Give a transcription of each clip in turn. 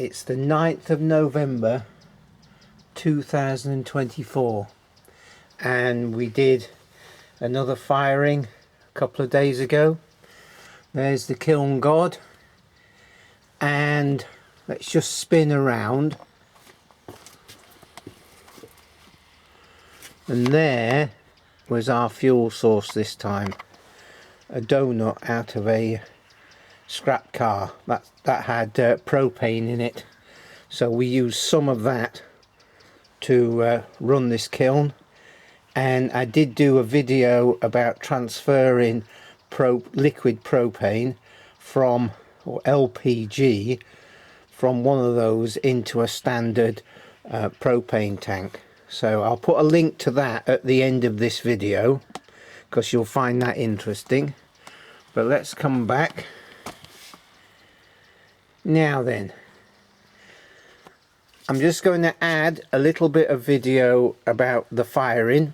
It's the 9th of November 2024 and we did another firing a couple of days ago. There's the kiln god, and let's just spin around, and there was our fuel source this time, a donut out of a scrap car that had propane in it, so we used some of that to run this kiln. And I did do a video about transferring liquid propane from, or LPG, from one of those into a standard propane tank. So I'll put a link to that at the end of this video because you'll find that interesting. But let's come back. Now then, I'm just going to add a little bit of video about the firing.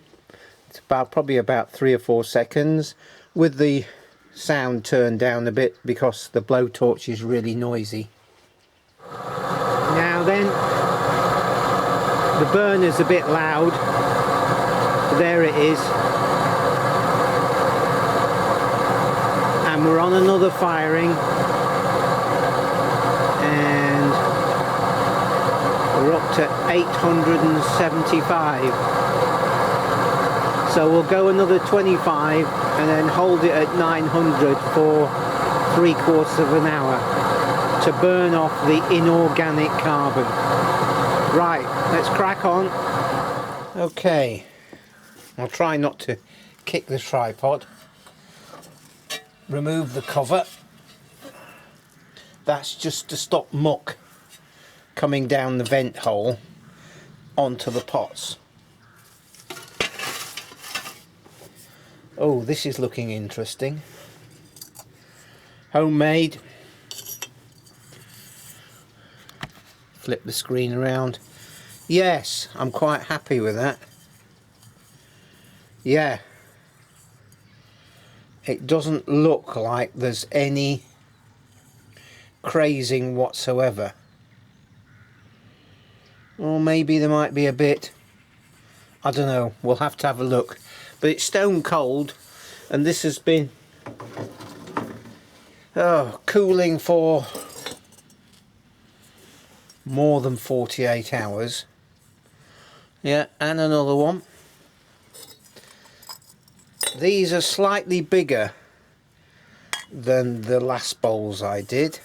It's probably about 3 or 4 seconds with the sound turned down a bit because the blowtorch is really noisy. Now then, the burner's a bit loud. There it is. And we're on another firing. And we're up to 875. So we'll go another 25 and then hold it at 900 for 3/4 of an hour to burn off the inorganic carbon. Right, let's crack on. Okay, I'll try not to kick the tripod. Remove the cover. That's just to stop muck coming down the vent hole onto the pots. Oh, this is looking interesting. Homemade. Flip the screen around. Yes, I'm quite happy with that. Yeah. It doesn't look like there's any crazing whatsoever. Or maybe there might be a bit. I don't know. We'll have to have a look. But it's stone cold, and this has been cooling for more than 48 hours. Yeah, and another one. These are slightly bigger than the last bowls I did,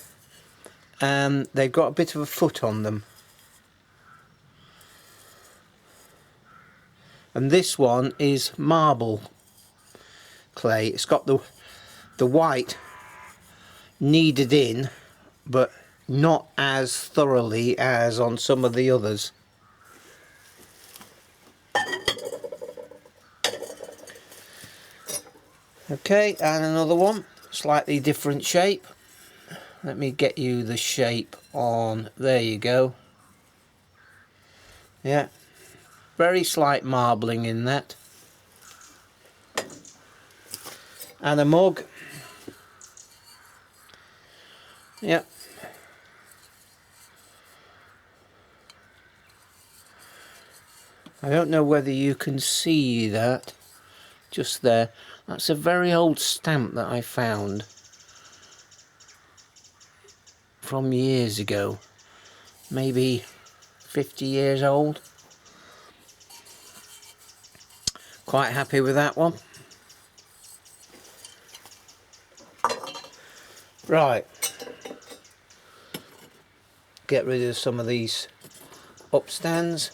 and they've got a bit of a foot on them. And this one is marble clay. It's got the white kneaded in, but not as thoroughly as on some of the others. Okay, and another one, slightly different shape. Let me get you the shape on, there you go. Yeah. Very slight marbling in that. And a mug. Yep. I don't know whether you can see that just there. That's a very old stamp that I found from years ago. Maybe 50 years old. Quite happy with that one. Right. Get rid of some of these upstands.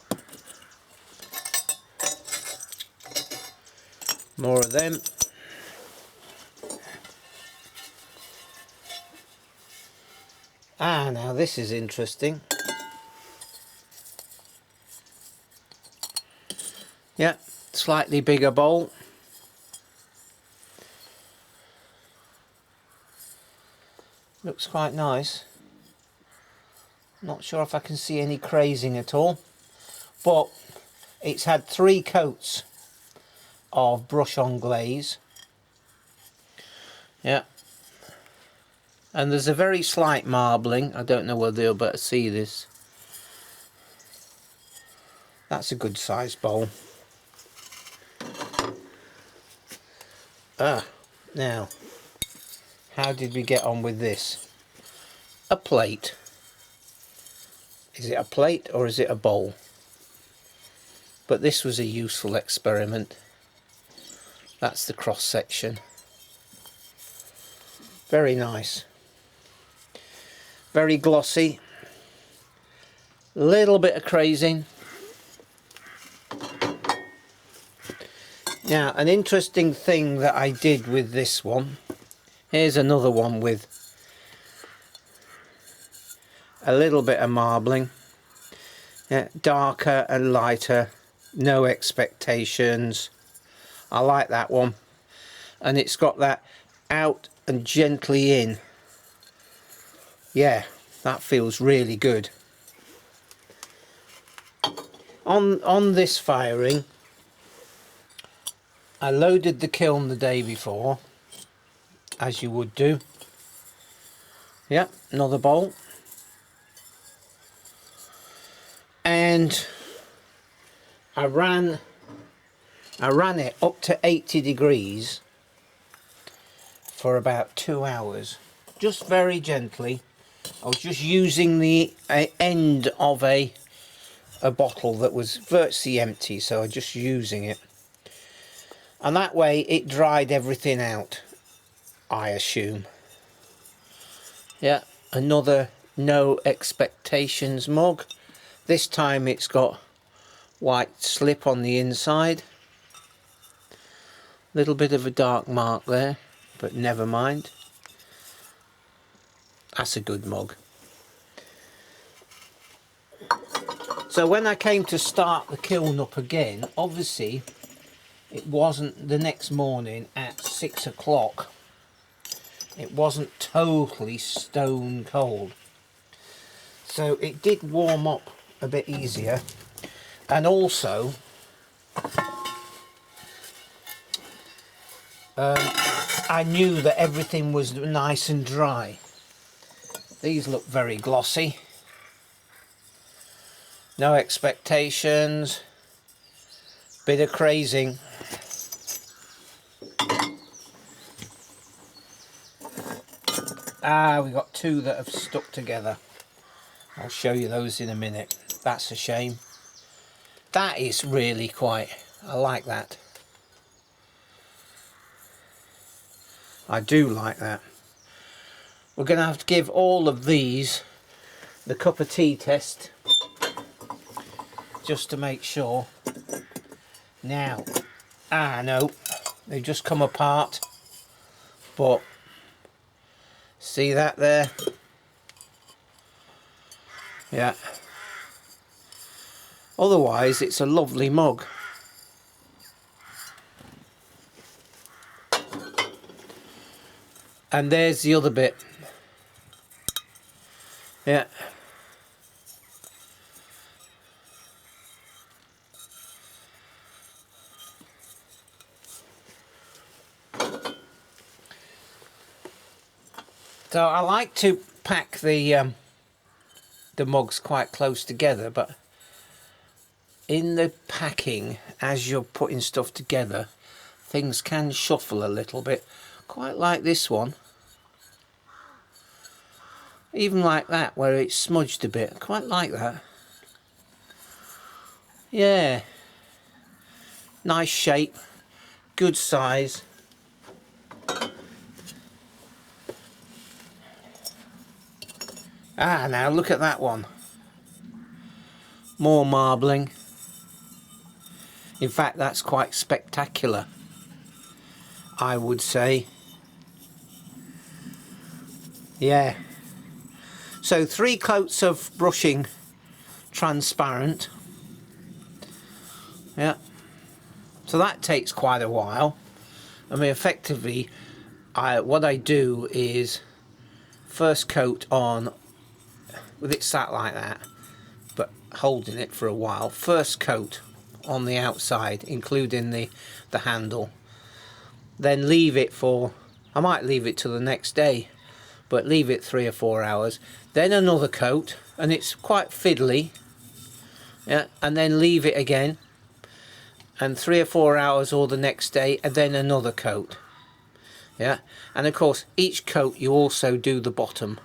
More of them. Ah, now this is interesting. Yeah. Slightly bigger bowl. Looks quite nice. Not sure if I can see any crazing at all, but it's had 3 coats of brush on glaze. Yeah, And there's a very slight marbling. I don't know whether you'll better see this. That's a good sized bowl. Now, how did we get on with this? A plate. Is it a plate or is it a bowl? But this was a useful experiment. That's the cross section. Very nice. Very glossy. Little bit of crazing. Now, an interesting thing that I did with this one. Here's another one with a little bit of marbling. Yeah, darker and lighter. No expectations. I like that one. And it's got that out and gently in. Yeah, that feels really good. On this firing, I loaded the kiln the day before, as you would do. Yep, another bowl. And I ran it up to 80 degrees for about 2 hours, just very gently. I was just using the end of a bottle that was virtually empty, so I was just using it. And that way it dried everything out, I assume. Yeah, another no expectations mug. This time it's got white slip on the inside. Little bit of a dark mark there, but never mind. That's a good mug. So when I came to start the kiln up again, obviously it wasn't the next morning at 6 o'clock. It wasn't totally stone cold. So it did warm up a bit easier. And also, I knew that everything was nice and dry. These look very glossy. No expectations. Bit of crazing. We got two that have stuck together. I'll show you those in a minute. That's a shame. That is really quite, I like that. I do like that. We're going to have to give all of these the cup of tea test, just to make sure. Now, no, they just come apart, but see that there? Yeah. Otherwise, it's a lovely mug. And there's the other bit. Yeah. So I like to pack the mugs quite close together, but in the packing, as you're putting stuff together, things can shuffle a little bit. Quite like this one. Even like that, where it's smudged a bit. Quite like that. Yeah. Nice shape. Good size. Now look at that one. More marbling. In fact, that's quite spectacular, I would say. Yeah. So 3 coats of brushing transparent. Yeah. So that takes quite a while. I mean, effectively, what I do is first coat on, with it sat like that, but holding it for a while. First coat on the outside, including the handle. Then leave it for, I might leave it till the next day, but leave it 3 or 4 hours, then another coat, and it's quite fiddly, yeah, and then leave it again, and 3 or 4 hours or the next day, and then another coat, yeah. And of course each coat you also do the bottom,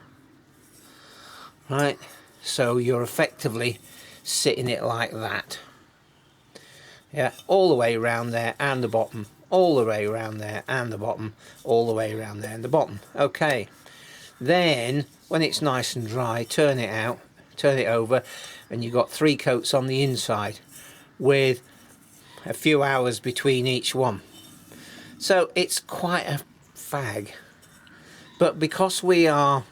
right, so you're effectively sitting it like that, yeah, all the way around there and the bottom, all the way around there and the bottom, all the way around there and the bottom. Okay, then when it's nice and dry, turn it out, turn it over, and you've got 3 coats on the inside with a few hours between each one. So it's quite a fag, but because we are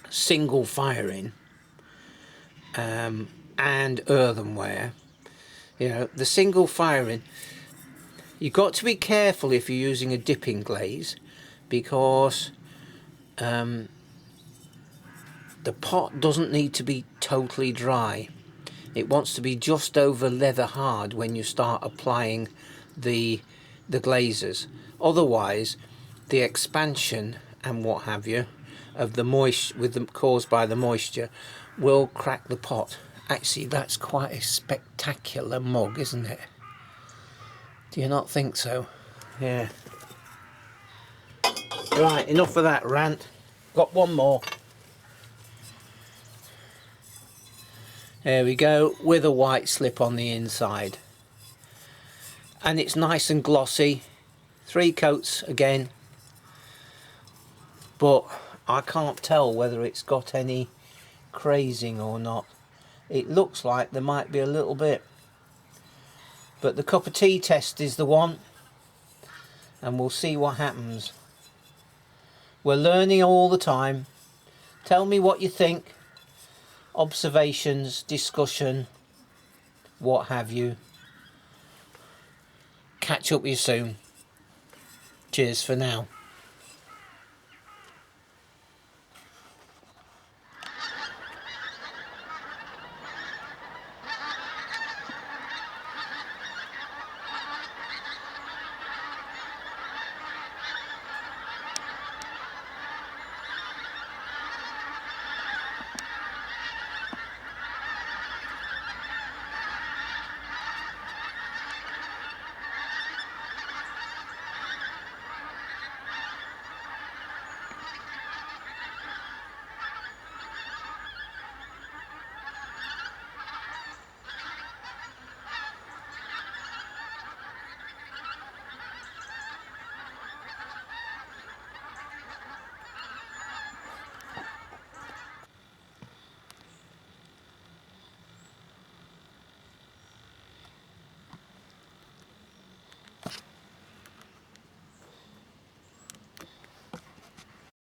single firing and earthenware, you know, the single firing, you've got to be careful if you're using a dipping glaze, because the pot doesn't need to be totally dry. It wants to be just over leather hard when you start applying the glazes. Otherwise the expansion and what have you of the moisture caused by the moisture will crack the pot. Actually, that's quite a spectacular mug, isn't it? Do you not think so? Yeah. Right, enough of that rant. Got one more. There we go, with a white slip on the inside. And it's nice and glossy. 3 coats again. But I can't tell whether it's got any crazing or not. It looks like there might be a little bit. But the cup of tea test is the one. And we'll see what happens. We're learning all the time. Tell me what you think. Observations, discussion, what have you. Catch up with you soon. Cheers for now.